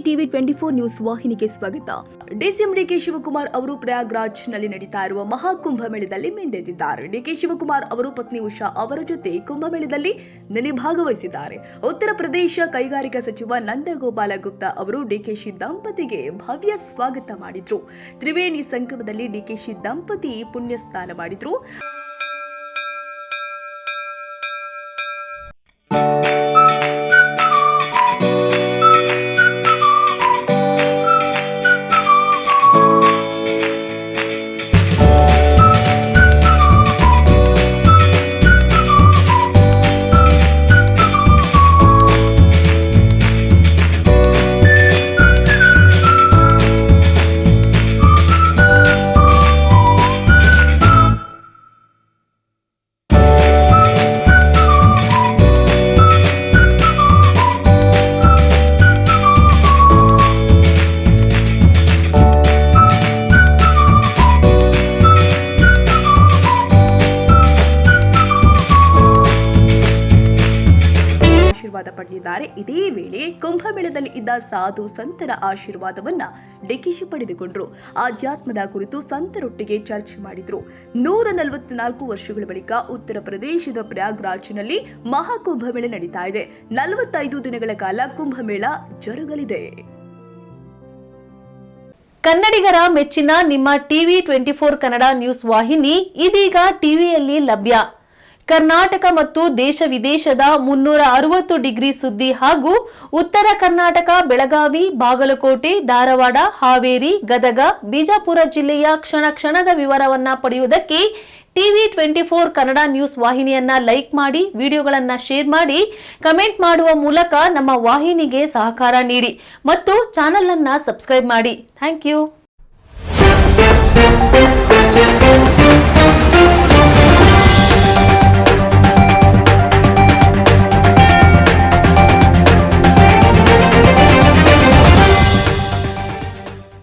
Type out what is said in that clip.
TV 24 news ವಾಹಿನಿಗೆ ಸ್ವಾಗತ. DCM DK Shivakumar ಅವರು ಪ್ರಯಾಗ್ರಾಜ್ನಲ್ಲಿ ನಡೀತಾ ಇರುವ ಮಹಾಕುಂಭಮೇಳದಲ್ಲಿ ಮಿಂದೆದ್ದಿದ್ದಾರೆ. ಡಿಕೆ ಶಿವಕುಮಾರ್ ಅವರು ಪತ್ನಿ ಉಷಾ ಅವರ ಜೊತೆ ಕುಂಭಮೇಳದಲ್ಲಿ ನಿನ್ನೆ ಭಾಗವಹಿಸಿದ್ದಾರೆ. ಉತ್ತರ ಪ್ರದೇಶ ಕೈಗಾರಿಕಾ ಸಚಿವ ನಂದಗೋಪಾಲ ಗುಪ್ತಾ ಅವರು ಡಿಕೆಶಿ ದಂಪತಿಗೆ ಭವ್ಯ ಸ್ವಾಗತ ಮಾಡಿದ್ರು. ತ್ರಿವೇಣಿ ಸಂಗಮದಲ್ಲಿ ಡಿಕೆಶಿ ದಂಪತಿ ಪುಣ್ಯ ಸ್ನಾನ ಮಾಡಿದ್ರು. ಪಡೆದಿದ್ದಾರೆ. ಇದೇ ವೇಳೆ ಕುಂಭಮೇಳದಲ್ಲಿ ಇದ್ದ ಸಾಧು ಸಂತರ ಆಶೀರ್ವಾದವನ್ನ ಡಿಕೆಶಿ ಪಡೆದುಕೊಂಡ್ರು. ಆಧ್ಯಾತ್ಮದ ಕುರಿತು ಸಂತರೊಟ್ಟಿಗೆ ಚರ್ಚೆ ಮಾಡಿದ್ರು. 144 ವರ್ಷಗಳ ಬಳಿಕ ಉತ್ತರ ಪ್ರದೇಶದ ಪ್ರಯಾಗ್ರಾಜ್ನಲ್ಲಿ ಮಹಾಕುಂಭಮೇಳ ನಡೀತಾ ಇದೆ. 45 ದಿನಗಳ ಕಾಲ ಕುಂಭಮೇಳ ಜರುಗಲಿದೆ. ಕನ್ನಡಿಗರ ಮೆಚ್ಚಿನ ನಿಮ್ಮ ಟಿವಿ 24 ಕನ್ನಡ ನ್ಯೂಸ್ ವಾಹಿನಿ ಇದೀಗ ಟಿವಿಯಲ್ಲಿ ಲಭ್ಯ. ಕರ್ನಾಟಕ ಮತ್ತು ದೇಶ ವಿದೇಶದ 360 ಡಿಗ್ರಿ ಸುದ್ದಿ ಹಾಗೂ ಉತ್ತರ ಕರ್ನಾಟಕ, ಬೆಳಗಾವಿ, ಬಾಗಲಕೋಟೆ, ಧಾರವಾಡ, ಹಾವೇರಿ, ಗದಗ, ಬಿಜಾಪುರ ಜಿಲ್ಲೆಯ ಕ್ಷಣ ಕ್ಷಣದ ವಿವರವನ್ನ ಪಡೆಯುವುದಕ್ಕೆ ಟಿವಿ 24 ಕನ್ನಡ ನ್ಯೂಸ್ ವಾಹಿನಿಯನ್ನ ಲೈಕ್ ಮಾಡಿ, ವಿಡಿಯೋಗಳನ್ನ ಶೇರ್ ಮಾಡಿ, ಕಮೆಂಟ್ ಮಾಡುವ ಮೂಲಕ ನಮ್ಮ ವಾಹಿನಿಗೆ ಸಹಕಾರ ನೀಡಿ ಮತ್ತು ಚಾನೆಲ್ ಅನ್ನ ಸಬ್ಸ್ಕ್ರೈಬ್ ಮಾಡಿ. Thank you.